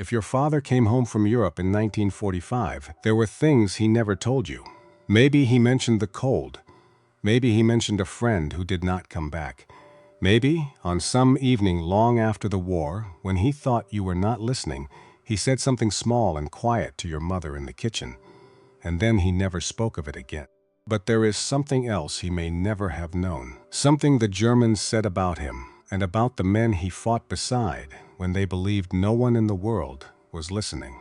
If your father came home from Europe in 1945, there were things he never told you. Maybe he mentioned the cold. Maybe he mentioned a friend who did not come back. Maybe, on some evening long after the war, when he thought you were not listening, he said something small and quiet to your mother in the kitchen, and then he never spoke of it again. But there is something else he may never have known, something the Germans said about him, and about the men he fought beside when they believed no one in the world was listening.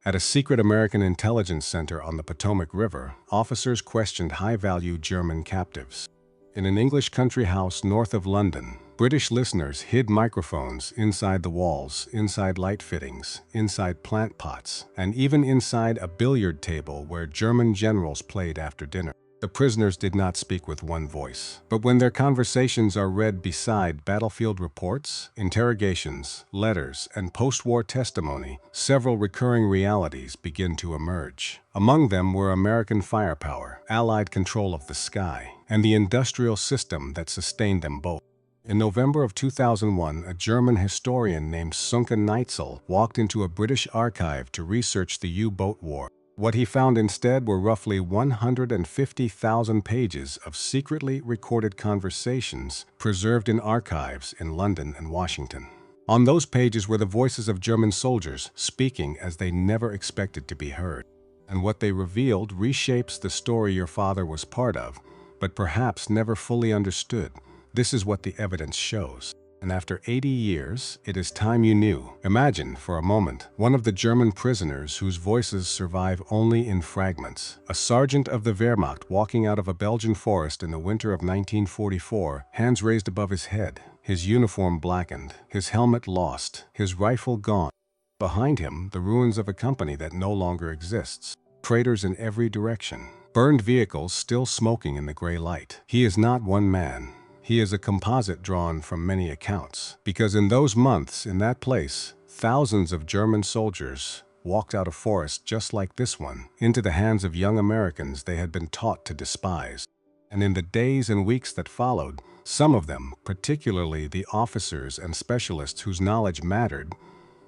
At a secret American intelligence center on the Potomac River, officers questioned high-value German captives. In an English country house north of London, British listeners hid microphones inside the walls, inside light fittings, inside plant pots, and even inside a billiard table where German generals played after dinner. The prisoners did not speak with one voice, but when their conversations are read beside battlefield reports, interrogations, letters, and post-war testimony, several recurring realities begin to emerge. Among them were American firepower, Allied control of the sky, and the industrial system that sustained them both. In November of 2001, a German historian named Sönke Neitzel walked into a British archive to research the U-boat war. What he found instead were roughly 150,000 pages of secretly recorded conversations preserved in archives in London and Washington. On those pages were the voices of German soldiers speaking as they never expected to be heard. And what they revealed reshapes the story your father was part of, but perhaps never fully understood. This is what the evidence shows. And after 80 years, it is time you knew. Imagine, for a moment, one of the German prisoners whose voices survive only in fragments. A sergeant of the Wehrmacht walking out of a Belgian forest in the winter of 1944, hands raised above his head, his uniform blackened, his helmet lost, his rifle gone. Behind him, the ruins of a company that no longer exists. Craters in every direction. Burned vehicles still smoking in the gray light. He is not one man. He is a composite drawn from many accounts, because in those months, in that place, thousands of German soldiers walked out of forests just like this one, into the hands of young Americans they had been taught to despise. And in the days and weeks that followed, some of them, particularly the officers and specialists whose knowledge mattered,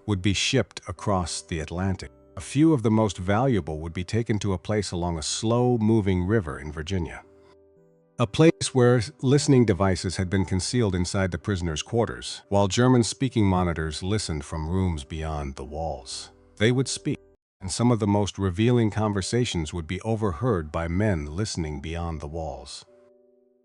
would be shipped across the Atlantic. A few of the most valuable would be taken to a place along a slow-moving river in Virginia. A place where listening devices had been concealed inside the prisoners' quarters, while German-speaking monitors listened from rooms beyond the walls. They would speak, and some of the most revealing conversations would be overheard by men listening beyond the walls.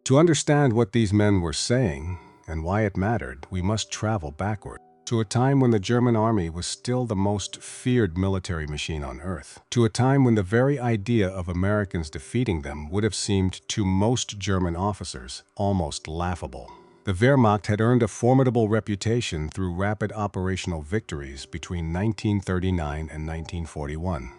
To understand what these men were saying, and why it mattered, we must travel backward. To a time when the German army was still the most feared military machine on earth. To a time when the very idea of Americans defeating them would have seemed to most German officers almost laughable. The Wehrmacht had earned a formidable reputation through rapid operational victories between 1939 and 1941.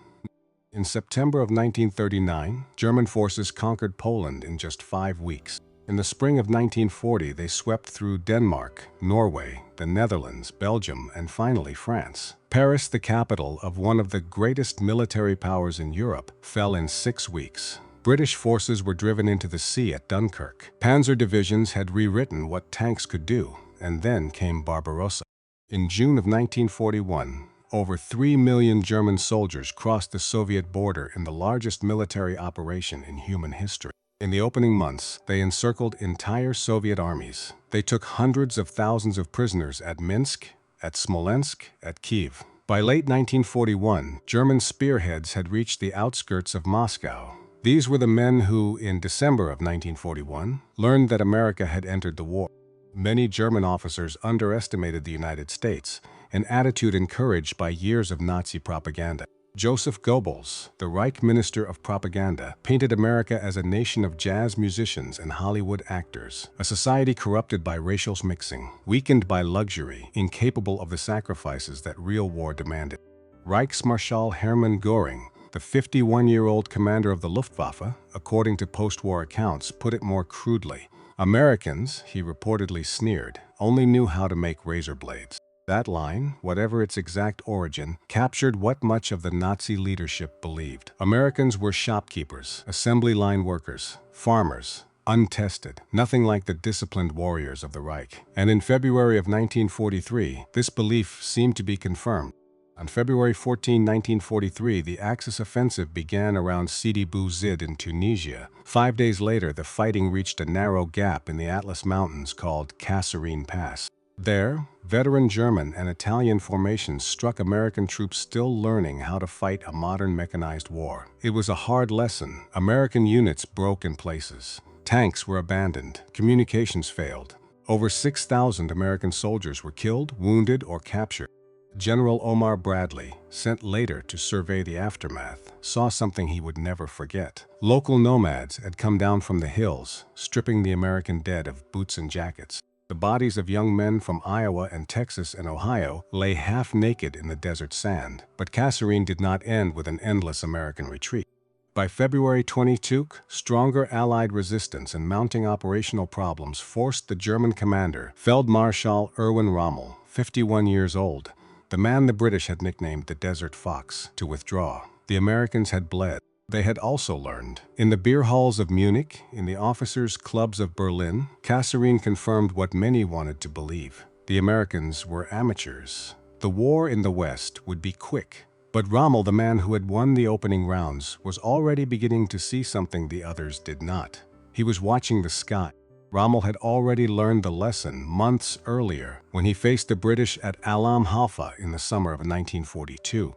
In September of 1939, German forces conquered Poland in just 5 weeks. In the spring of 1940, they swept through Denmark, Norway, the Netherlands, Belgium, and finally France. Paris, the capital of one of the greatest military powers in Europe, fell in 6 weeks. British forces were driven into the sea at Dunkirk. Panzer divisions had rewritten what tanks could do, and then came Barbarossa. In June of 1941, over 3 million German soldiers crossed the Soviet border in the largest military operation in human history. In the opening months, they encircled entire Soviet armies. They took hundreds of thousands of prisoners at Minsk, at Smolensk, at Kiev. By late 1941, German spearheads had reached the outskirts of Moscow. These were the men who, in December of 1941, learned that America had entered the war. Many German officers underestimated the United States, an attitude encouraged by years of Nazi propaganda. Joseph Goebbels, the Reich Minister of Propaganda, painted America as a nation of jazz musicians and Hollywood actors, a society corrupted by racial mixing, weakened by luxury, incapable of the sacrifices that real war demanded. Reichsmarschall Hermann Göring, the 51-year-old commander of the Luftwaffe, according to post-war accounts, put it more crudely. Americans, he reportedly sneered, only knew how to make razor blades. That line, whatever its exact origin, captured what much of the Nazi leadership believed. Americans were shopkeepers, assembly line workers, farmers, untested, nothing like the disciplined warriors of the Reich. And in February of 1943, this belief seemed to be confirmed. On February 14, 1943, the Axis offensive began around Sidi Bou Zid in Tunisia. 5 days later, the fighting reached a narrow gap in the Atlas Mountains called Kasserine Pass. There, veteran German and Italian formations struck American troops still learning how to fight a modern mechanized war. It was a hard lesson. American units broke in places. Tanks were abandoned. Communications failed. Over 6,000 American soldiers were killed, wounded, or captured. General Omar Bradley, sent later to survey the aftermath, saw something he would never forget. Local nomads had come down from the hills, stripping the American dead of boots and jackets. The bodies of young men from Iowa and Texas and Ohio lay half naked in the desert sand, but Kasserine did not end with an endless American retreat. By February 22, stronger Allied resistance and mounting operational problems forced the German commander, Feldmarschall Erwin Rommel, 51 years old, the man the British had nicknamed the Desert Fox, to withdraw. The Americans had bled. They had also learned. In the beer halls of Munich, in the officers' clubs of Berlin, Kasserine confirmed what many wanted to believe. The Americans were amateurs. The war in the West would be quick. But Rommel, the man who had won the opening rounds, was already beginning to see something the others did not. He was watching the sky. Rommel had already learned the lesson months earlier when he faced the British at Alam Halfa in the summer of 1942.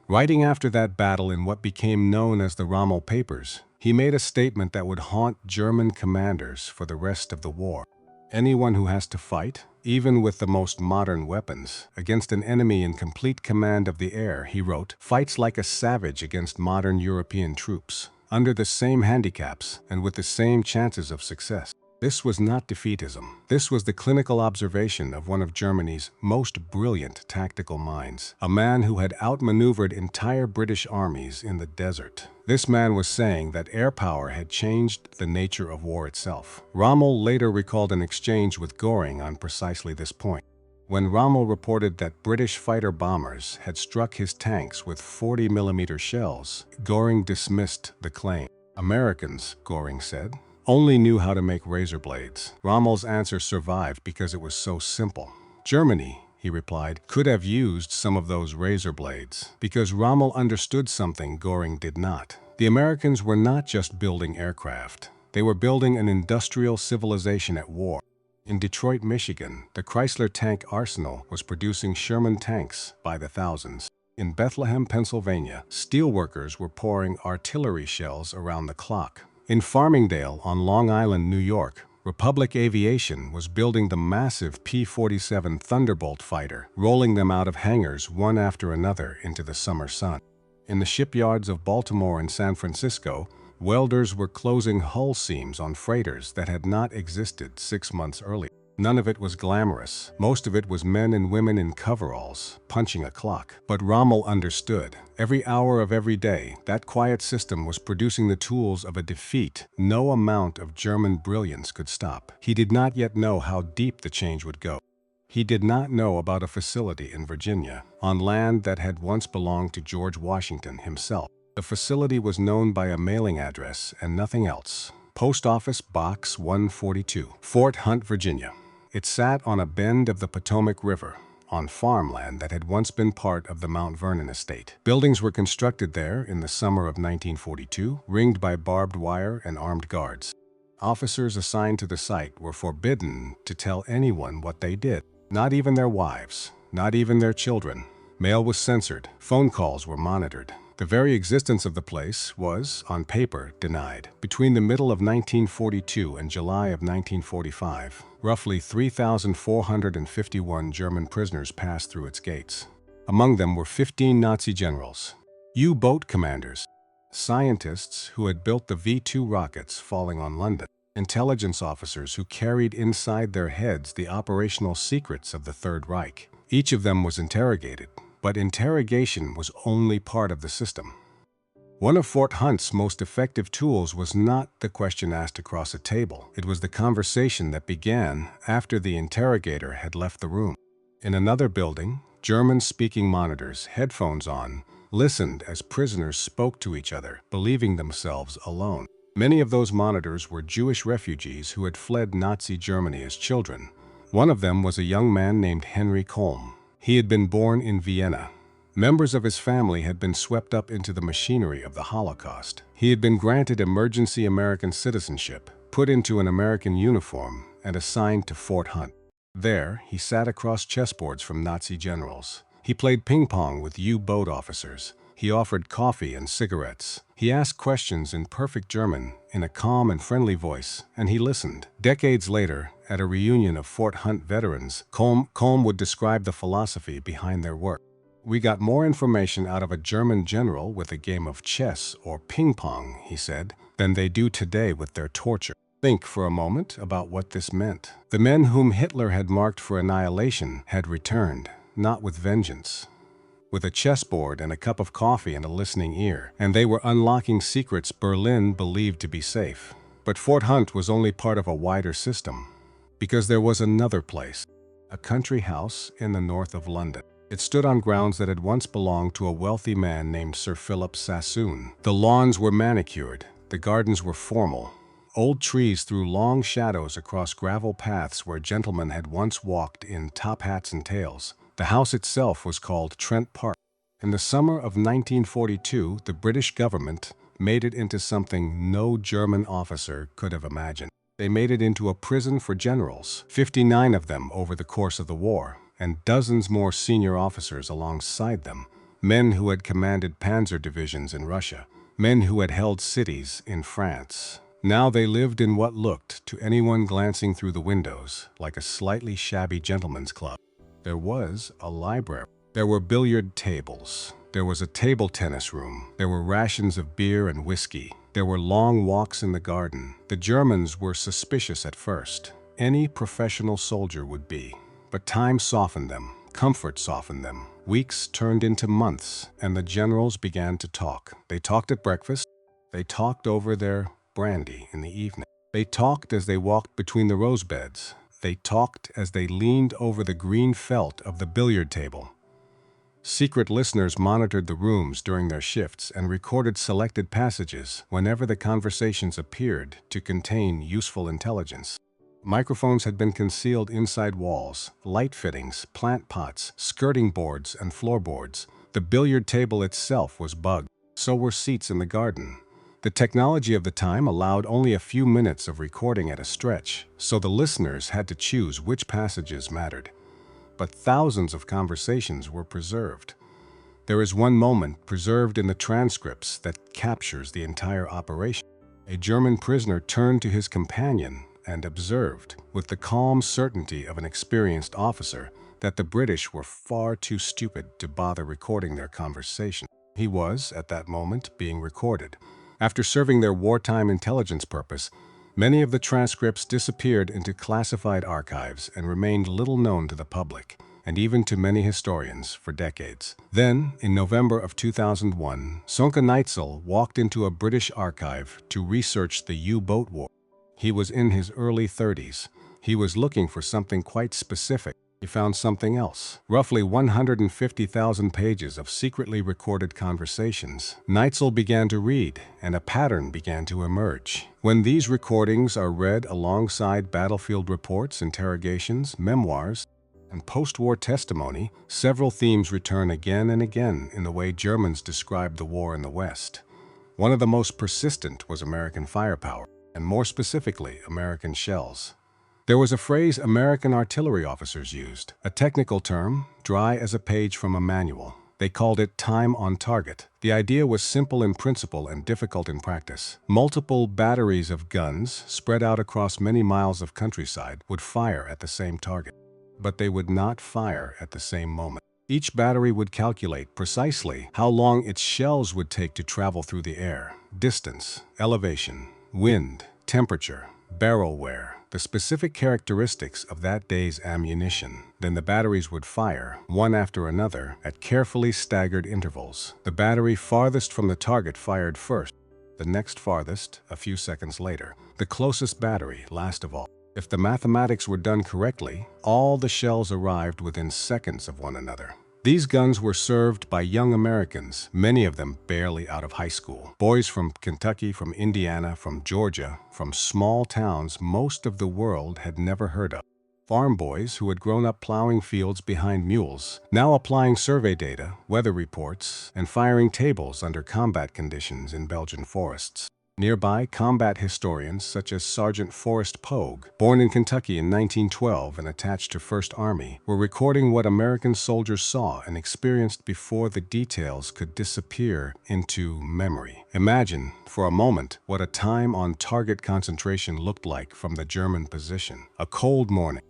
Writing after that battle in what became known as the Rommel Papers, he made a statement that would haunt German commanders for the rest of the war. Anyone who has to fight, even with the most modern weapons, against an enemy in complete command of the air, he wrote, fights like a savage against modern European troops, under the same handicaps and with the same chances of success. This was not defeatism. This was the clinical observation of one of Germany's most brilliant tactical minds, a man who had outmaneuvered entire British armies in the desert. This man was saying that air power had changed the nature of war itself. Rommel later recalled an exchange with Göring on precisely this point. When Rommel reported that British fighter bombers had struck his tanks with 40mm shells, Göring dismissed the claim. Americans, Göring said, only knew how to make razor blades. Rommel's answer survived because it was so simple. Germany, he replied, could have used some of those razor blades, because Rommel understood something Göring did not. The Americans were not just building aircraft. They were building an industrial civilization at war. In Detroit, Michigan, the Chrysler Tank Arsenal was producing Sherman tanks by the thousands. In Bethlehem, Pennsylvania, steelworkers were pouring artillery shells around the clock. In Farmingdale on Long Island, New York, Republic Aviation was building the massive P-47 Thunderbolt fighter, rolling them out of hangars one after another into the summer sun. In the shipyards of Baltimore and San Francisco, welders were closing hull seams on freighters that had not existed 6 months earlier. None of it was glamorous. Most of it was men and women in coveralls, punching a clock. But Rommel understood. Every hour of every day, that quiet system was producing the tools of a defeat no amount of German brilliance could stop. He did not yet know how deep the change would go. He did not know about a facility in Virginia, on land that had once belonged to George Washington himself. The facility was known by a mailing address and nothing else. Post Office Box 142, Fort Hunt, Virginia. It sat on a bend of the Potomac River, on farmland that had once been part of the Mount Vernon estate. Buildings were constructed there in the summer of 1942, ringed by barbed wire and armed guards. Officers assigned to the site were forbidden to tell anyone what they did, not even their wives, not even their children. Mail was censored, phone calls were monitored. The very existence of the place was, on paper, denied. Between the middle of 1942 and July of 1945, roughly 3,451 German prisoners passed through its gates. Among them were 15 Nazi generals, U-boat commanders, scientists who had built the V-2 rockets falling on London, intelligence officers who carried inside their heads the operational secrets of the Third Reich. Each of them was interrogated. But interrogation was only part of the system. One of Fort Hunt's most effective tools was not the question asked across a table. It was the conversation that began after the interrogator had left the room. In another building, German-speaking monitors, headphones on, listened as prisoners spoke to each other, believing themselves alone. Many of those monitors were Jewish refugees who had fled Nazi Germany as children. One of them was a young man named Henry Kolm. He had been born in Vienna. Members of his family had been swept up into the machinery of the Holocaust. He had been granted emergency American citizenship, put into an American uniform, and assigned to Fort Hunt. There, he sat across chessboards from Nazi generals. He played ping-pong with U-boat officers. He offered coffee and cigarettes. He asked questions in perfect German, in a calm and friendly voice, and he listened. Decades later, at a reunion of Fort Hunt veterans, Colm would describe the philosophy behind their work. "We got more information out of a German general with a game of chess or ping-pong," he said, "than they do today with their torture." Think for a moment about what this meant. The men whom Hitler had marked for annihilation had returned, not with vengeance, with a chessboard and a cup of coffee and a listening ear, and they were unlocking secrets Berlin believed to be safe. But Fort Hunt was only part of a wider system, because there was another place, a country house in the north of London. It stood on grounds that had once belonged to a wealthy man named Sir Philip Sassoon. The lawns were manicured, the gardens were formal. Old trees threw long shadows across gravel paths where gentlemen had once walked in top hats and tails. The house itself was called Trent Park. In the summer of 1942, the British government made it into something no German officer could have imagined. They made it into a prison for generals, 59 of them over the course of the war, and dozens more senior officers alongside them, men who had commanded Panzer divisions in Russia, men who had held cities in France. Now they lived in what looked, to anyone glancing through the windows, like a slightly shabby gentleman's club. There was a library. There were billiard tables. There was a table tennis room. There were rations of beer and whiskey. There were long walks in the garden. The Germans were suspicious at first. Any professional soldier would be. But time softened them. Comfort softened them. Weeks turned into months, and the generals began to talk. They talked at breakfast. They talked over their brandy in the evening. They talked as they walked between the rose beds. They talked as they leaned over the green felt of the billiard table. Secret listeners monitored the rooms during their shifts and recorded selected passages whenever the conversations appeared to contain useful intelligence. Microphones had been concealed inside walls, light fittings, plant pots, skirting boards, and floorboards. The billiard table itself was bugged. So were seats in the garden. The technology of the time allowed only a few minutes of recording at a stretch, so the listeners had to choose which passages mattered. But thousands of conversations were preserved. There is one moment preserved in the transcripts that captures the entire operation. A German prisoner turned to his companion and observed, with the calm certainty of an experienced officer, that the British were far too stupid to bother recording their conversation. He was, at that moment, being recorded. After serving their wartime intelligence purpose, many of the transcripts disappeared into classified archives and remained little known to the public, and even to many historians, for decades. Then, in November of 2001, Sönke Neitzel walked into a British archive to research the U-boat war. He was in his early 30s. He was looking for something quite specific. He found something else. Roughly 150,000 pages of secretly recorded conversations. Neitzel began to read, and a pattern began to emerge. When these recordings are read alongside battlefield reports, interrogations, memoirs, and post-war testimony, several themes return again and again in the way Germans described the war in the West. One of the most persistent was American firepower, and more specifically, American shells. There was a phrase American artillery officers used, a technical term, dry as a page from a manual. They called it time on target. The idea was simple in principle and difficult in practice. Multiple batteries of guns, spread out across many miles of countryside, would fire at the same target. But they would not fire at the same moment. Each battery would calculate precisely how long its shells would take to travel through the air, distance, elevation, wind, temperature, barrel wear, the specific characteristics of that day's ammunition. Then the batteries would fire, one after another, at carefully staggered intervals. The battery farthest from the target fired first, the next farthest a few seconds later, the closest battery last of all. If the mathematics were done correctly, all the shells arrived within seconds of one another. These guns were served by young Americans, many of them barely out of high school. Boys from Kentucky, from Indiana, from Georgia, from small towns most of the world had never heard of. Farm boys who had grown up plowing fields behind mules, now applying survey data, weather reports, and firing tables under combat conditions in Belgian forests. Nearby, combat historians such as Sergeant Forrest Pogue, born in Kentucky in 1912 and attached to First Army, were recording what American soldiers saw and experienced before the details could disappear into memory. Imagine, for a moment, what a time-on-target concentration looked like from the German position. A cold morning,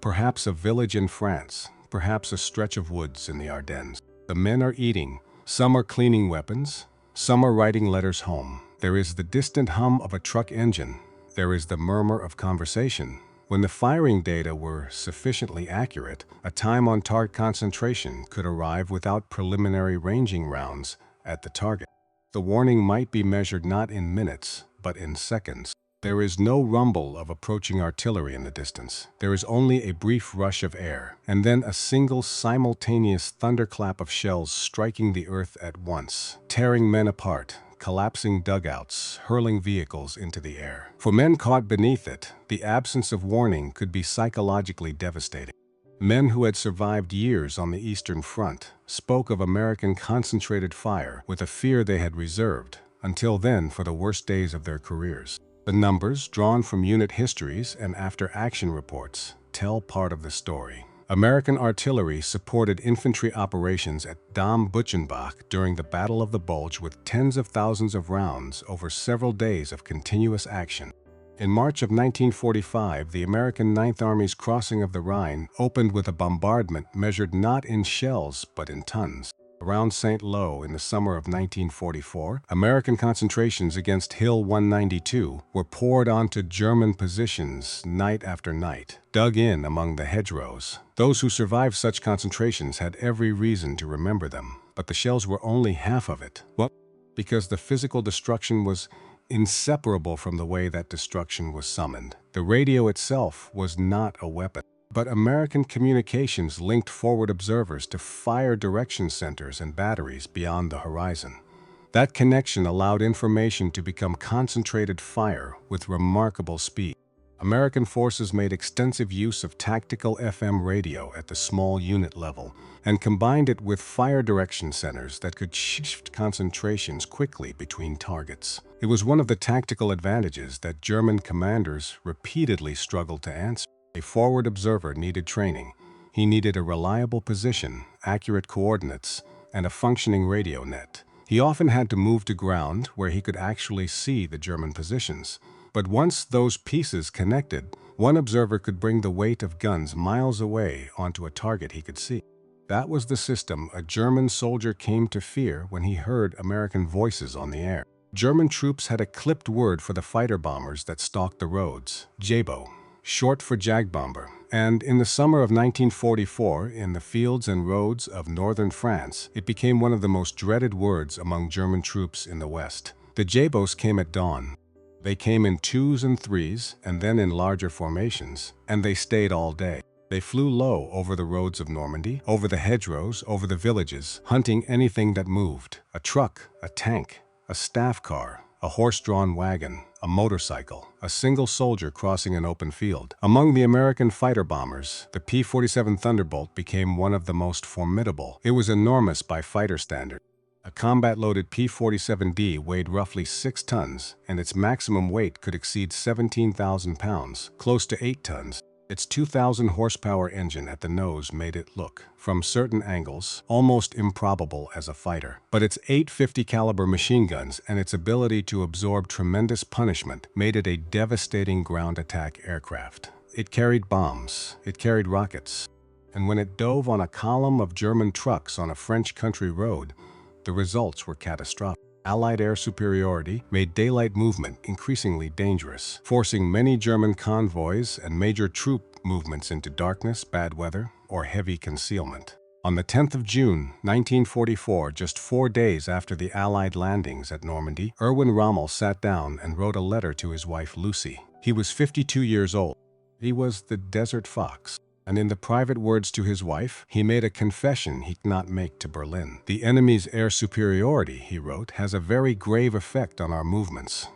perhaps a village in France, perhaps a stretch of woods in the Ardennes. The men are eating, some are cleaning weapons, some are writing letters home. There is the distant hum of a truck engine. There is the murmur of conversation. When the firing data were sufficiently accurate, a time-on-target concentration could arrive without preliminary ranging rounds at the target. The warning might be measured not in minutes, but in seconds. There is no rumble of approaching artillery in the distance. There is only a brief rush of air, and then a single simultaneous thunderclap of shells striking the earth at once, tearing men apart, collapsing dugouts, hurling vehicles into the air. For men caught beneath it, the absence of warning could be psychologically devastating. Men who had survived years on the Eastern Front spoke of American concentrated fire with a fear they had reserved, until then, for the worst days of their careers. The numbers, drawn from unit histories and after-action reports, tell part of the story. American artillery supported infantry operations at Dam Buchenbach during the Battle of the Bulge with tens of thousands of rounds over several days of continuous action. In March of 1945, the American Ninth Army's crossing of the Rhine opened with a bombardment measured not in shells but in tons. Around St. Lo in the summer of 1944, American concentrations against Hill 192 were poured onto German positions night after night, dug in among the hedgerows. Those who survived such concentrations had every reason to remember them, but the shells were only half of it. Well, because the physical destruction was inseparable from the way that destruction was summoned. The radio itself was not a weapon. But American communications linked forward observers to fire direction centers and batteries beyond the horizon. That connection allowed information to become concentrated fire with remarkable speed. American forces made extensive use of tactical FM radio at the small unit level and combined it with fire direction centers that could shift concentrations quickly between targets. It was one of the tactical advantages that German commanders repeatedly struggled to answer. A forward observer needed training. He needed a reliable position, accurate coordinates, and a functioning radio net. He often had to move to ground where he could actually see the German positions. But once those pieces connected, one observer could bring the weight of guns miles away onto a target he could see. That was the system a German soldier came to fear when he heard American voices on the air. German troops had a clipped word for the fighter bombers that stalked the roads, Jabo, short for Jagbomber, and in the summer of 1944, in the fields and roads of northern France, it became one of the most dreaded words among German troops in the West. The Jabos came at dawn. They came in twos and threes, and then in larger formations, and they stayed all day. They flew low over the roads of Normandy, over the hedgerows, over the villages, hunting anything that moved: a truck, a tank, a staff car, a horse-drawn wagon, a motorcycle, a single soldier crossing an open field. Among the American fighter bombers, the P-47 Thunderbolt became one of the most formidable. It was enormous by fighter standards. A combat-loaded P-47D weighed roughly 6 tons, and its maximum weight could exceed 17,000 pounds, close to 8 tons. Its 2,000 horsepower engine at the nose made it look, from certain angles, almost improbable as a fighter. But its 850 caliber machine guns and its ability to absorb tremendous punishment made it a devastating ground attack aircraft. It carried bombs, it carried rockets, and when it dove on a column of German trucks on a French country road, the results were catastrophic. Allied air superiority made daylight movement increasingly dangerous, forcing many German convoys and major troop movements into darkness, bad weather, or heavy concealment. On the 10th of June, 1944, just 4 days after the Allied landings at Normandy, Erwin Rommel sat down and wrote a letter to his wife Lucy. He was 52 years old. He was the Desert Fox. And in the private words to his wife, he made a confession he could not make to Berlin. "The enemy's air superiority," he wrote, "has a very grave effect on our movements.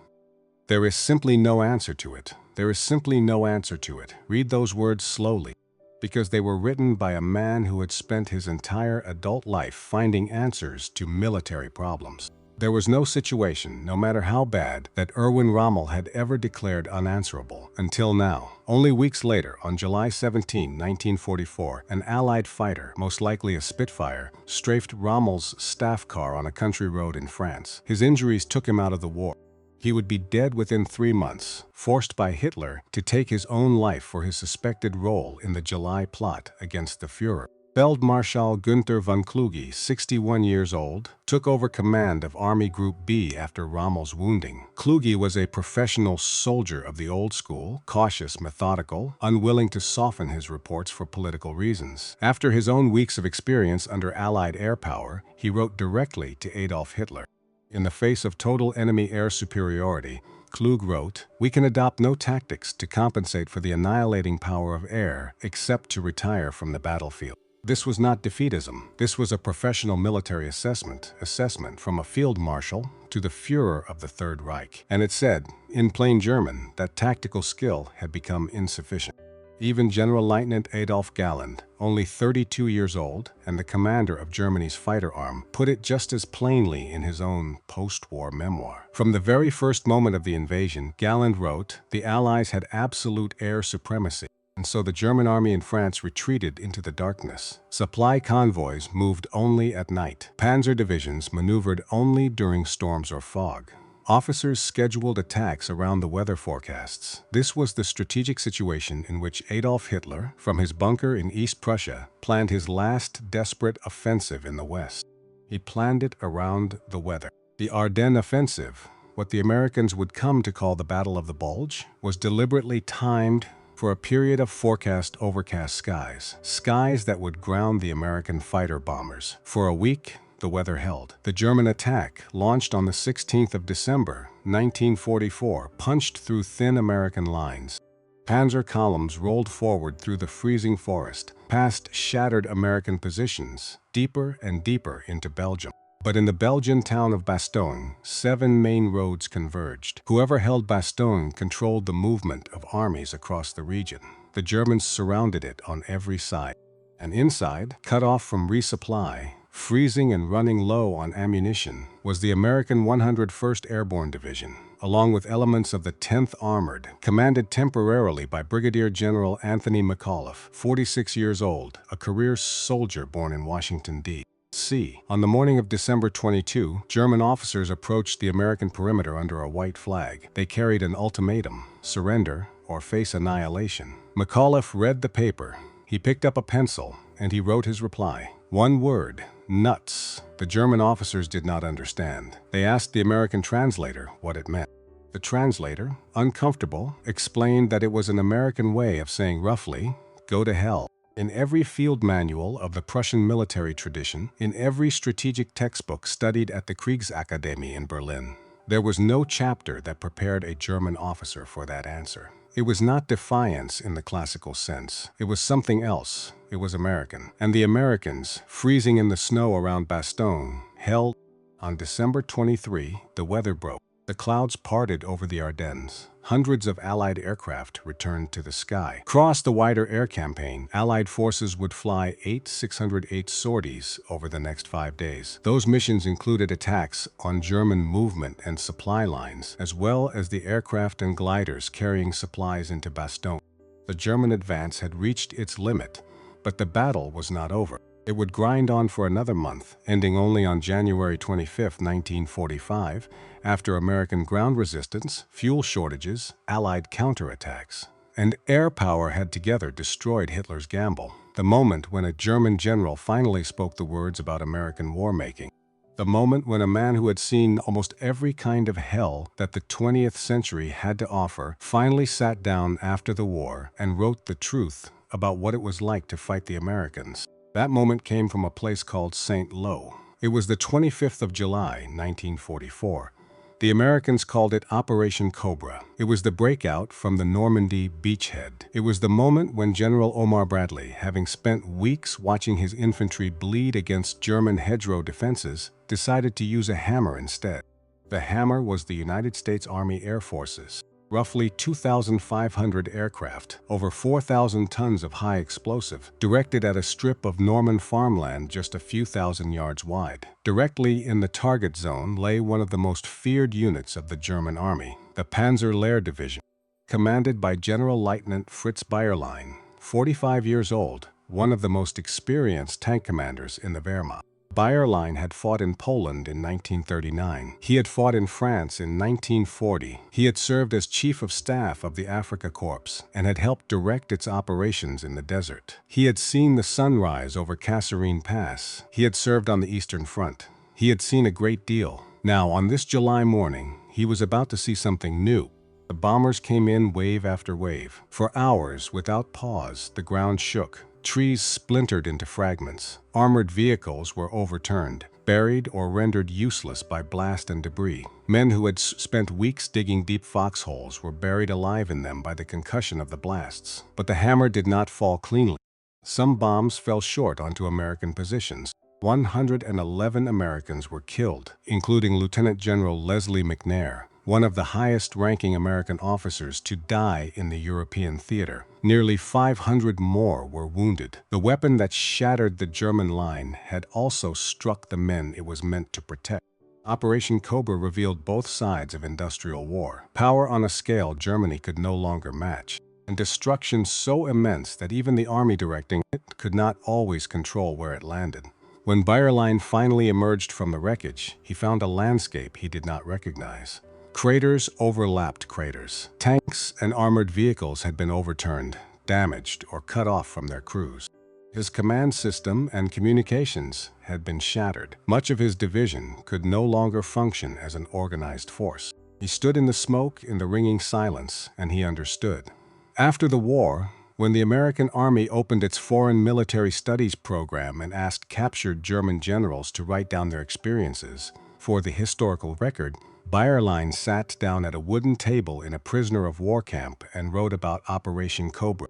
There is simply no answer to it. There is simply no answer to it." Read those words slowly. Because they were written by a man who had spent his entire adult life finding answers to military problems. There was no situation, no matter how bad, that Erwin Rommel had ever declared unanswerable, until now. Only weeks later, on July 17, 1944, an Allied fighter, most likely a Spitfire, strafed Rommel's staff car on a country road in France. His injuries took him out of the war. He would be dead within 3 months, forced by Hitler to take his own life for his suspected role in the July plot against the Führer. Feldmarschall Günther von Kluge, 61 years old, took over command of Army Group B after Rommel's wounding. Kluge was a professional soldier of the old school, cautious, methodical, unwilling to soften his reports for political reasons. After his own weeks of experience under Allied air power, he wrote directly to Adolf Hitler. In the face of total enemy air superiority, Kluge wrote, "We can adopt no tactics to compensate for the annihilating power of air except to retire from the battlefield." This was not defeatism. This was a professional military assessment from a field marshal to the Führer of the Third Reich. And it said, in plain German, that tactical skill had become insufficient. Even General-Leutnant Adolf Galland, only 32 years old and the commander of Germany's fighter arm, put it just as plainly in his own post-war memoir. From the very first moment of the invasion, Galland wrote, "The Allies had absolute air supremacy, and so the German army in France retreated into the darkness. Supply convoys moved only at night. Panzer divisions maneuvered only during storms or fog. Officers scheduled attacks around the weather forecasts." This was the strategic situation in which Adolf Hitler, from his bunker in East Prussia, planned his last desperate offensive in the West. He planned it around the weather. The Ardennes offensive, what the Americans would come to call the Battle of the Bulge, was deliberately timed for a period of forecast overcast skies that would ground the American fighter bombers. For a week, the weather held. The German attack, launched on the 16th of December, 1944, punched through thin American lines. Panzer columns rolled forward through the freezing forest, past shattered American positions, deeper and deeper into Belgium. But in the Belgian town of Bastogne, 7 main roads converged. Whoever held Bastogne controlled the movement of armies across the region. The Germans surrounded it on every side. And inside, cut off from resupply, freezing and running low on ammunition, was the American 101st Airborne Division, along with elements of the 10th Armored, commanded temporarily by Brigadier General Anthony McAuliffe, 46 years old, a career soldier born in Washington, D.C. On the morning of December 22, German officers approached the American perimeter under a white flag. They carried an ultimatum: surrender or face annihilation. McAuliffe read the paper. He picked up a pencil and he wrote his reply. One word: nuts. The German officers did not understand. They asked the American translator what it meant. The translator, uncomfortable, explained that it was an American way of saying roughly, "Go to hell." In every field manual of the Prussian military tradition, in every strategic textbook studied at the Kriegsakademie in Berlin, there was no chapter that prepared a German officer for that answer. It was not defiance in the classical sense. It was something else. It was American. And the Americans, freezing in the snow around Bastogne, held. On December 23, the weather broke. The clouds parted over the Ardennes. Hundreds of Allied aircraft returned to the sky. Across the wider air campaign, Allied forces would fly 8 608 sorties over the next 5 days. Those missions included attacks on German movement and supply lines, as well as the aircraft and gliders carrying supplies into Bastogne. The German advance had reached its limit, but the battle was not over. It would grind on for another month, ending only on January 25, 1945, after American ground resistance, fuel shortages, Allied counterattacks, and air power had together destroyed Hitler's gamble. The moment when a German general finally spoke the words about American war-making. The moment when a man who had seen almost every kind of hell that the 20th century had to offer finally sat down after the war and wrote the truth about what it was like to fight the Americans. That moment came from a place called St. Lo. It was the 25th of July, 1944. The Americans called it Operation Cobra. It was the breakout from the Normandy beachhead. It was the moment when General Omar Bradley, having spent weeks watching his infantry bleed against German hedgerow defenses, decided to use a hammer instead. The hammer was the United States Army Air Forces. roughly 2,500 aircraft, over 4,000 tons of high explosive, directed at a strip of Norman farmland just a few thousand yards wide. Directly in the target zone lay one of the most feared units of the German army, the Panzer Lehr division, commanded by General-Leutnant Fritz Bayerlein, 45 years old, one of the most experienced tank commanders in the Wehrmacht. Bayerlein had fought in Poland in 1939. He had fought in France in 1940. He had served as Chief of Staff of the Afrika Korps and had helped direct its operations in the desert. He had seen the sunrise over Kasserine Pass. He had served on the Eastern Front. He had seen a great deal. Now, on this July morning, he was about to see something new. The bombers came in wave after wave. For hours, without pause, the ground shook. Trees splintered into fragments. Armored vehicles were overturned, buried or rendered useless by blast and debris. Men who had spent weeks digging deep foxholes were buried alive in them by the concussion of the blasts. But the hammer did not fall cleanly. Some bombs fell short onto American positions. 111 Americans were killed, including Lieutenant General Leslie McNair, one of the highest-ranking American officers to die in the European theater. Nearly 500 more were wounded. The weapon that shattered the German line had also struck the men it was meant to protect. Operation Cobra revealed both sides of industrial war. Power on a scale Germany could no longer match, and destruction so immense that even the army directing it could not always control where it landed. When Bayerlein finally emerged from the wreckage, he found a landscape he did not recognize. Craters overlapped craters. Tanks and armored vehicles had been overturned, damaged, or cut off from their crews. His command system and communications had been shattered. Much of his division could no longer function as an organized force. He stood in the smoke, in the ringing silence, and he understood. After the war, when the American Army opened its Foreign Military Studies program and asked captured German generals to write down their experiences for the historical record, Bayerlein sat down at a wooden table in a prisoner of war camp and wrote about Operation Cobra.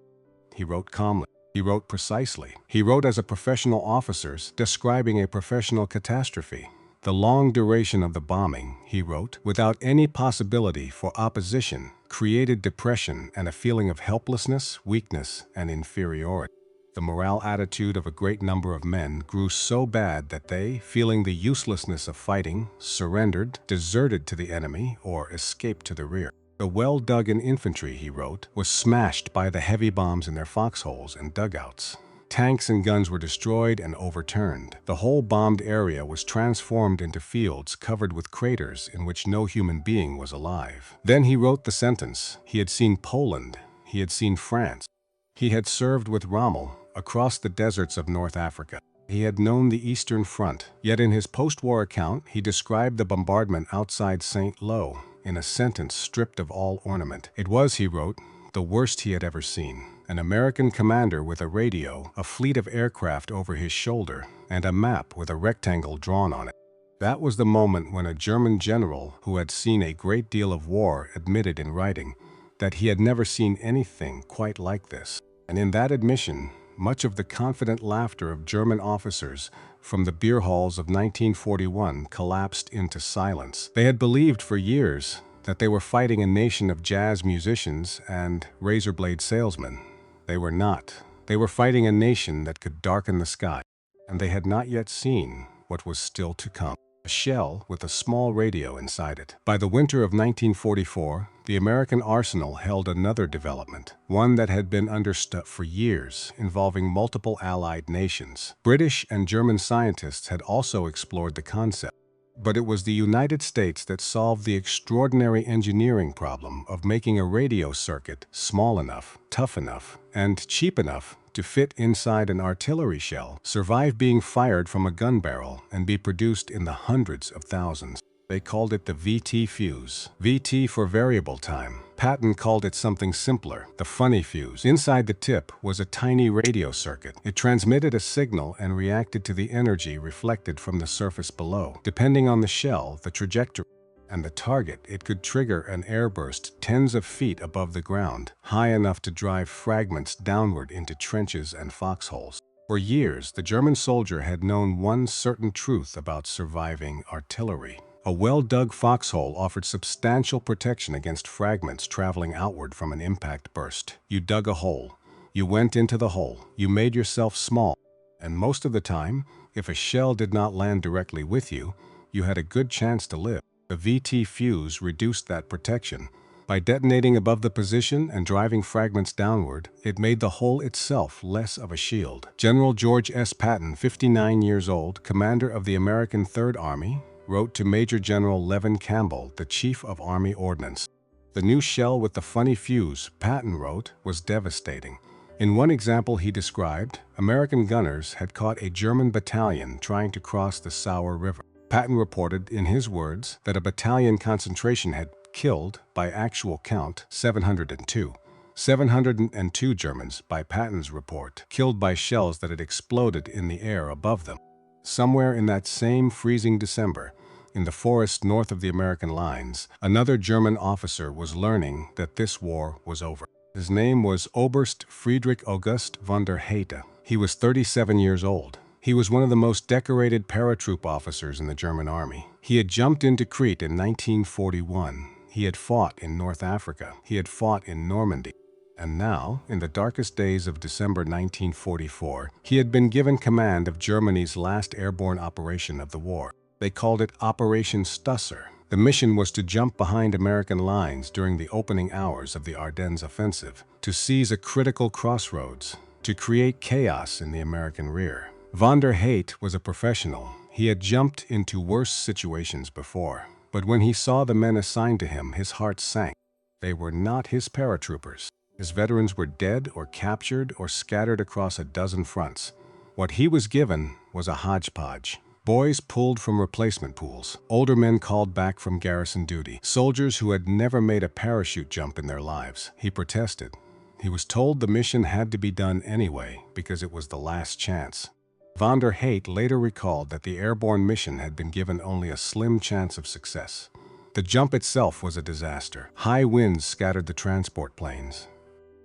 He wrote calmly. He wrote precisely. He wrote as a professional officer describing a professional catastrophe. The long duration of the bombing, he wrote, without any possibility for opposition, created depression and a feeling of helplessness, weakness, and inferiority. The morale attitude of a great number of men grew so bad that they, feeling the uselessness of fighting, surrendered, deserted to the enemy, or escaped to the rear. The well-dug-in infantry, he wrote, was smashed by the heavy bombs in their foxholes and dugouts. Tanks and guns were destroyed and overturned. The whole bombed area was transformed into fields covered with craters in which no human being was alive. Then he wrote the sentence. He had seen Poland. He had seen France. He had served with Rommel across the deserts of North Africa. He had known the Eastern Front, yet in his post-war account he described the bombardment outside St. Lo in a sentence stripped of all ornament. It was, he wrote, the worst he had ever seen. An American commander with a radio, a fleet of aircraft over his shoulder, and a map with a rectangle drawn on it. That was the moment when a German general who had seen a great deal of war admitted in writing that he had never seen anything quite like this. And in that admission, much of the confident laughter of German officers from the beer halls of 1941 collapsed into silence. They had believed for years that they were fighting a nation of jazz musicians and razor-blade salesmen. They were not. They were fighting a nation that could darken the sky, and they had not yet seen what was still to come. A shell with a small radio inside it. By the winter of 1944, the American arsenal held another development, one that had been understudied for years, involving multiple allied nations. British and German scientists had also explored the concept, but it was the United States that solved the extraordinary engineering problem of making a radio circuit small enough, tough enough, and cheap enough to fit inside an artillery shell, survive being fired from a gun barrel, and be produced in the hundreds of thousands. They called it the VT fuse. VT for variable time. Patton called it something simpler, the funny fuse. Inside the tip was a tiny radio circuit. It transmitted a signal and reacted to the energy reflected from the surface below. Depending on the shell, the trajectory, and the target, it could trigger an airburst tens of feet above the ground, high enough to drive fragments downward into trenches and foxholes. For years, the German soldier had known one certain truth about surviving artillery. A well-dug foxhole offered substantial protection against fragments traveling outward from an impact burst. You dug a hole. You went into the hole. You made yourself small. And most of the time, if a shell did not land directly with you, you had a good chance to live. The VT fuse reduced that protection. By detonating above the position and driving fragments downward, it made the hole itself less of a shield. General George S. Patton, 59 years old, commander of the American Third Army, wrote to Major General Levin Campbell, the Chief of Army Ordnance. The new shell with the funny fuse, Patton wrote, was devastating. In one example he described, American gunners had caught a German battalion trying to cross the Sauer River. Patton reported, in his words, that a battalion concentration had killed, by actual count, 702. 702 Germans, by Patton's report, killed by shells that had exploded in the air above them. Somewhere in that same freezing December, in the forest north of the American lines, another German officer was learning that this war was over. His name was Oberst Friedrich August von der Heyde. He was 37 years old. He was one of the most decorated paratroop officers in the German army. He had jumped into Crete in 1941. He had fought in North Africa. He had fought in Normandy. And now, in the darkest days of December 1944, he had been given command of Germany's last airborne operation of the war. They called it Operation Stusser. The mission was to jump behind American lines during the opening hours of the Ardennes offensive, to seize a critical crossroads, to create chaos in the American rear. Von der Heyde was a professional. He had jumped into worse situations before. But when he saw the men assigned to him, his heart sank. They were not his paratroopers. His veterans were dead or captured or scattered across a dozen fronts. What he was given was a hodgepodge. Boys pulled from replacement pools, older men called back from garrison duty, soldiers who had never made a parachute jump in their lives. He protested. He was told the mission had to be done anyway because it was the last chance. Von der Heyde later recalled that the airborne mission had been given only a slim chance of success. The jump itself was a disaster. High winds scattered the transport planes.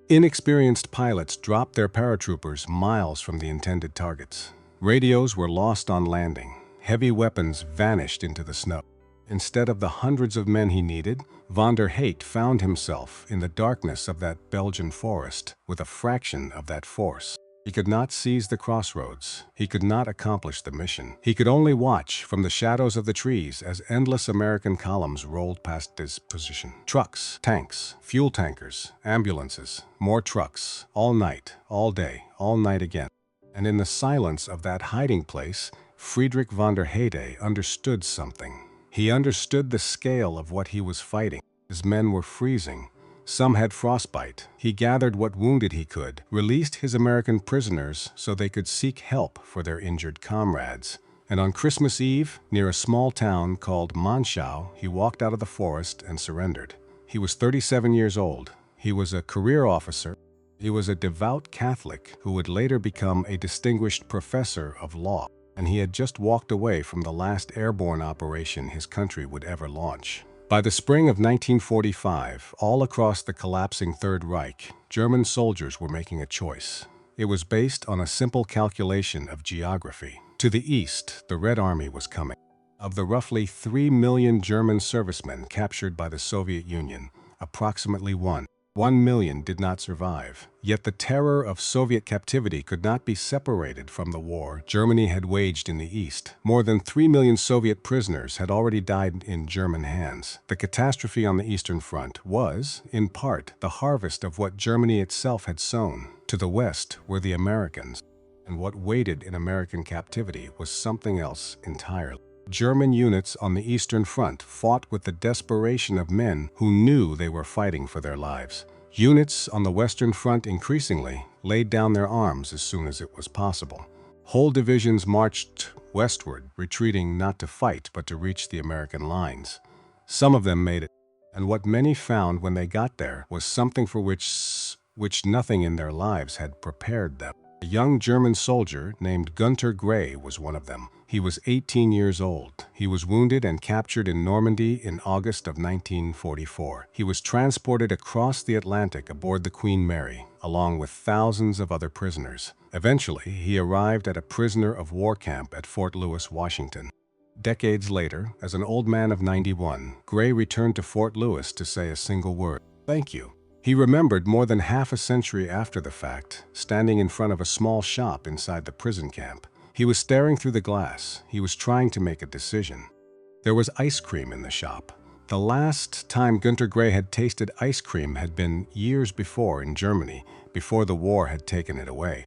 Inexperienced pilots dropped their paratroopers miles from the intended targets. Radios were lost on landing. Heavy weapons vanished into the snow. Instead of the hundreds of men he needed, von der Heyde found himself in the darkness of that Belgian forest with a fraction of that force. He could not seize the crossroads. He could not accomplish the mission. He could only watch from the shadows of the trees as endless American columns rolled past his position. Trucks, tanks, fuel tankers, ambulances, more trucks, all night, all day, all night again. And in the silence of that hiding place, Friedrich von der Heyde understood something. He understood the scale of what he was fighting. His men were freezing. Some had frostbite. He gathered what wounded he could, released his American prisoners so they could seek help for their injured comrades. And on Christmas Eve, near a small town called Monschau, he walked out of the forest and surrendered. He was 37 years old. He was a career officer. He was a devout Catholic who would later become a distinguished professor of law. And he had just walked away from the last airborne operation his country would ever launch. By the spring of 1945, all across the collapsing Third Reich, German soldiers were making a choice. It was based on a simple calculation of geography. To the east, the Red Army was coming. Of the roughly 3 million German servicemen captured by the Soviet Union, approximately 1 million did not survive. Yet the terror of Soviet captivity could not be separated from the war Germany had waged in the East. More than 3 million Soviet prisoners had already died in German hands. The catastrophe on the Eastern Front was, in part, the harvest of what Germany itself had sown. To the west were the Americans, and what waited in American captivity was something else entirely. German units on the Eastern Front fought with the desperation of men who knew they were fighting for their lives. Units on the Western Front increasingly laid down their arms as soon as it was possible. Whole divisions marched westward, retreating not to fight but to reach the American lines. Some of them made it, and what many found when they got there was something for which nothing in their lives had prepared them. A young German soldier named Gunther Gray was one of them. He was 18 years old. He was wounded and captured in Normandy in August of 1944. He was transported across the Atlantic aboard the Queen Mary, along with thousands of other prisoners. Eventually, he arrived at a prisoner of war camp at Fort Lewis, Washington. Decades later, as an old man of 91, Gray returned to Fort Lewis to say a single word: "Thank you." He remembered more than half a century after the fact, standing in front of a small shop inside the prison camp. He was staring through the glass. He was trying to make a decision. There was ice cream in the shop. The last time Gunter Gray had tasted ice cream had been years before in Germany, before the war had taken it away.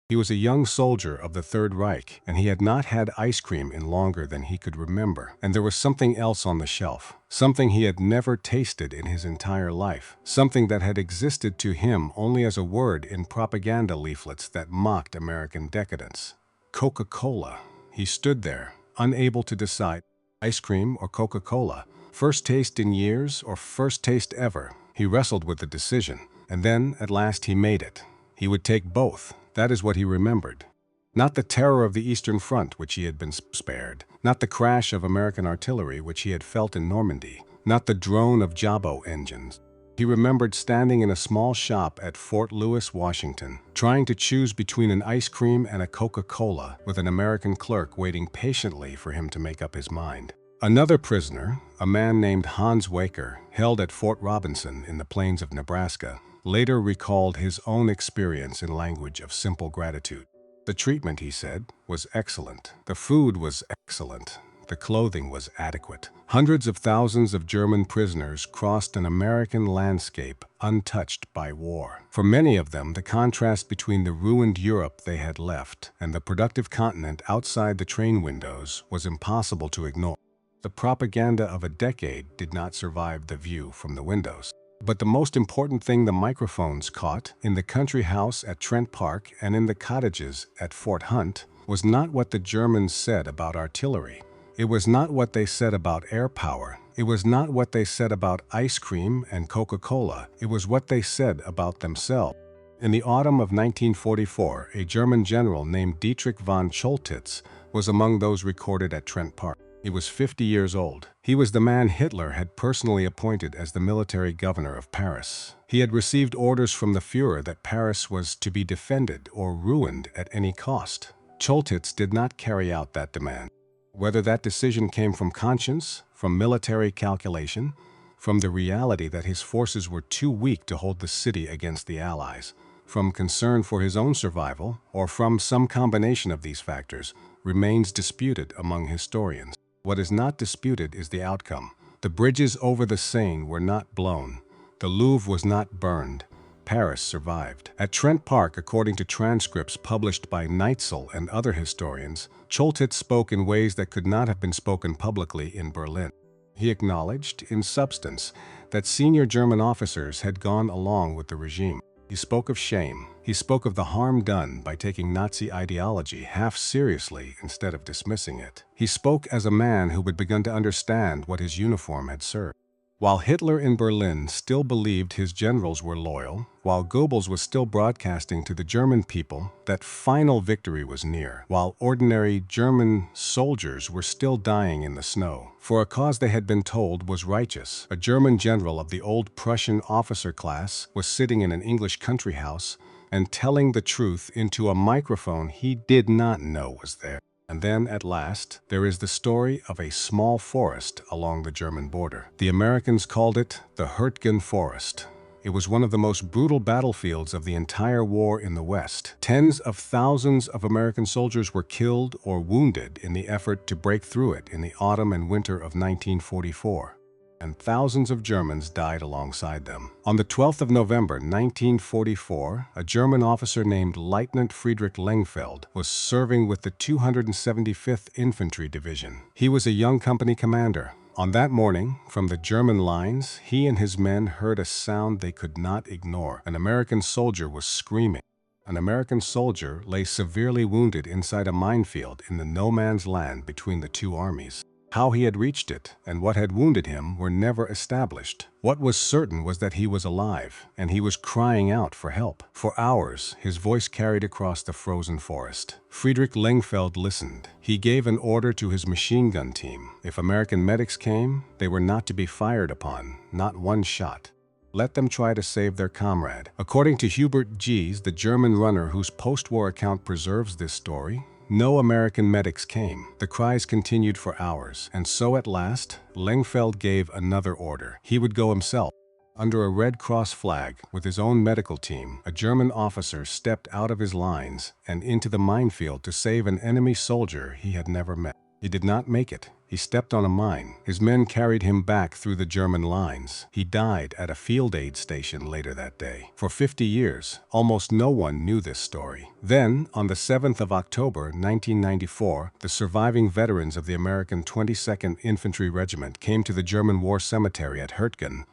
He was a young soldier of the Third Reich, and he had not had ice cream in longer than he could remember. And there was something else on the shelf, something he had never tasted in his entire life, something that had existed to him only as a word in propaganda leaflets that mocked American decadence. Coca-Cola. He stood there, unable to decide, ice cream or Coca-Cola, first taste in years or first taste ever. He wrestled with the decision, and then at last he made it. He would take both. That is what he remembered. Not the terror of the Eastern Front, which he had been spared. Not the crash of American artillery, which he had felt in Normandy. Not the drone of Jabo engines. He remembered standing in a small shop at Fort Lewis, Washington, trying to choose between an ice cream and a Coca-Cola, with an American clerk waiting patiently for him to make up his mind. Another prisoner, a man named Hans Waker, held at Fort Robinson in the plains of Nebraska, later recalled his own experience in language of simple gratitude. The treatment, he said, was excellent. The food was excellent. The clothing was adequate. Hundreds of thousands of German prisoners crossed an American landscape untouched by war. For many of them, the contrast between the ruined Europe they had left and the productive continent outside the train windows was impossible to ignore. The propaganda of a decade did not survive the view from the windows. But the most important thing the microphones caught in the country house at Trent Park and in the cottages at Fort Hunt was not what the Germans said about artillery. It was not what they said about air power. It was not what they said about ice cream and Coca-Cola. It was what they said about themselves. In the autumn of 1944, a German general named Dietrich von Choltitz was among those recorded at Trent Park. He was 50 years old. He was the man Hitler had personally appointed as the military governor of Paris. He had received orders from the Führer that Paris was to be defended or ruined at any cost. Choltitz did not carry out that demand. Whether that decision came from conscience, from military calculation, from the reality that his forces were too weak to hold the city against the Allies, from concern for his own survival, or from some combination of these factors, remains disputed among historians. What is not disputed is the outcome. The bridges over the Seine were not blown. The Louvre was not burned. Paris survived. At Trent Park, according to transcripts published by Neitzel and other historians, Choltitz spoke in ways that could not have been spoken publicly in Berlin. He acknowledged, in substance, that senior German officers had gone along with the regime. He spoke of shame. He spoke of the harm done by taking Nazi ideology half seriously instead of dismissing it. He spoke as a man who had begun to understand what his uniform had served. While Hitler in Berlin still believed his generals were loyal, while Goebbels was still broadcasting to the German people that final victory was near, while ordinary German soldiers were still dying in the snow, for a cause they had been told was righteous, a German general of the old Prussian officer class was sitting in an English country house and telling the truth into a microphone he did not know was there. And then, at last, there is the story of a small forest along the German border. The Americans called it the Hurtgen Forest. It was one of the most brutal battlefields of the entire war in the West. Tens of thousands of American soldiers were killed or wounded in the effort to break through it in the autumn and winter of 1944. And thousands of Germans died alongside them. On the 12th of November 1944, a German officer named Lieutenant Friedrich Lengfeld was serving with the 275th Infantry Division. He was a young company commander. On that morning, from the German lines, he and his men heard a sound they could not ignore. An American soldier was screaming. An American soldier lay severely wounded inside a minefield in the no-man's land between the two armies. How he had reached it and what had wounded him were never established. What was certain was that he was alive, and he was crying out for help. For hours, his voice carried across the frozen forest. Friedrich Lengfeld listened. He gave an order to his machine gun team. If American medics came, they were not to be fired upon, not one shot. Let them try to save their comrade. According to Hubert Gies, the German runner whose post-war account preserves this story, No American medics came. The cries continued for hours, and so at last, Lengfeld gave another order. He would go himself. Under a Red Cross flag, with his own medical team, a German officer stepped out of his lines and into the minefield to save an enemy soldier he had never met. He did not make it. He stepped on a mine. His men carried him back through the German lines. He died at a field aid station later that day. For 50 years, almost no one knew this story. Then, on the 7th of October, 1994, the surviving veterans of the American 22nd Infantry Regiment came to the German war cemetery at Hurtgen.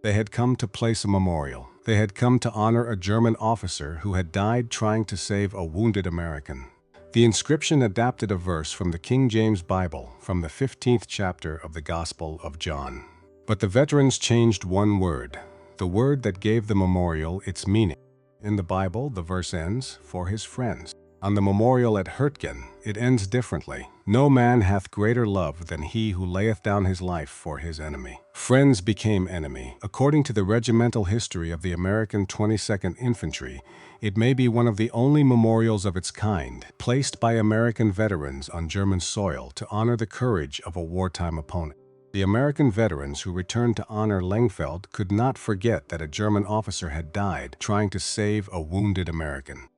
They had come to place a memorial. They had come to honor a German officer who had died trying to save a wounded American. The inscription adapted a verse from the King James Bible from the 15th chapter of the Gospel of John. But the veterans changed one word, the word that gave the memorial its meaning. In the Bible, the verse ends, "for his friends." On the memorial at Hurtgen, it ends differently. "No man hath greater love than he who layeth down his life for his enemy." Friends became enemy. According to the regimental history of the American 22nd Infantry, it may be one of the only memorials of its kind placed by American veterans on German soil to honor the courage of a wartime opponent. The American veterans who returned to honor Lengfeld could not forget that a German officer had died trying to save a wounded American.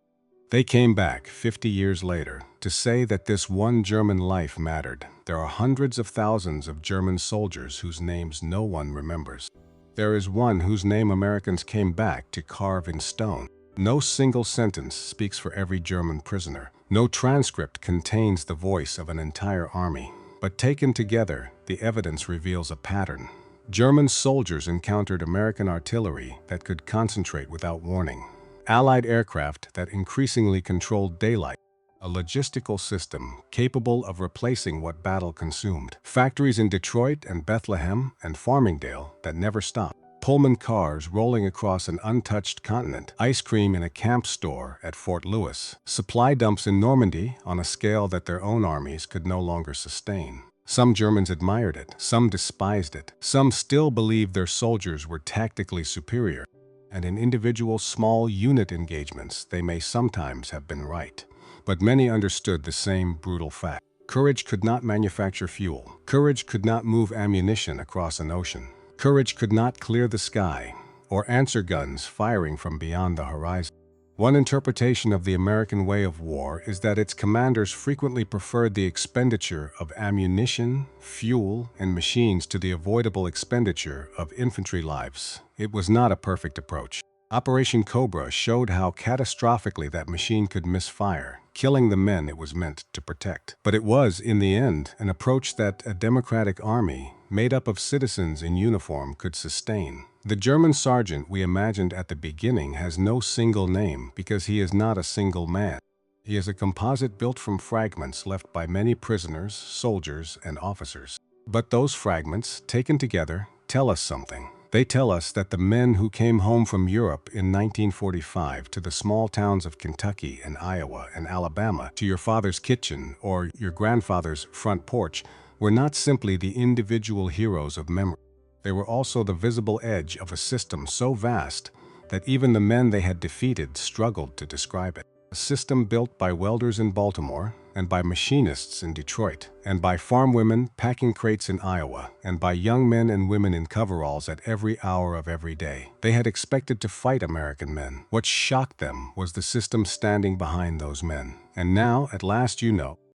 They came back 50 years later to say that this one German life mattered. There are hundreds of thousands of German soldiers whose names no one remembers. There is one whose name Americans came back to carve in stone. No single sentence speaks for every German prisoner. No transcript contains the voice of an entire army. But taken together, the evidence reveals a pattern. German soldiers encountered American artillery that could concentrate without warning. Allied aircraft that increasingly controlled daylight, a logistical system capable of replacing what battle consumed. Factories in Detroit and Bethlehem and Farmingdale that never stopped. Pullman cars rolling across an untouched continent. Ice cream in a camp store at Fort Lewis. Supply dumps in Normandy on a scale that their own armies could no longer sustain. Some Germans admired it, some despised it, some still believed their soldiers were tactically superior. And in individual small unit engagements, they may sometimes have been right. But many understood the same brutal fact. Courage could not manufacture fuel. Courage could not move ammunition across an ocean. Courage could not clear the sky or answer guns firing from beyond the horizon. One interpretation of the American way of war is that its commanders frequently preferred the expenditure of ammunition, fuel, and machines to the avoidable expenditure of infantry lives. It was not a perfect approach. Operation Cobra showed how catastrophically that machine could misfire, killing the men it was meant to protect. But it was, in the end, an approach that a democratic army, made up of citizens in uniform, could sustain. The German sergeant we imagined at the beginning has no single name because he is not a single man. He is a composite built from fragments left by many prisoners, soldiers, and officers. But those fragments, taken together, tell us something. They tell us that the men who came home from Europe in 1945 to the small towns of Kentucky and Iowa and Alabama, to your father's kitchen or your grandfather's front porch, were not simply the individual heroes of memory. They were also the visible edge of a system so vast that even the men they had defeated struggled to describe it. A system built by welders in Baltimore, and by machinists in Detroit, and by farm women packing crates in Iowa, and by young men and women in coveralls at every hour of every day. They had expected to fight American men. What shocked them was the system standing behind those men. And now, at last, you know.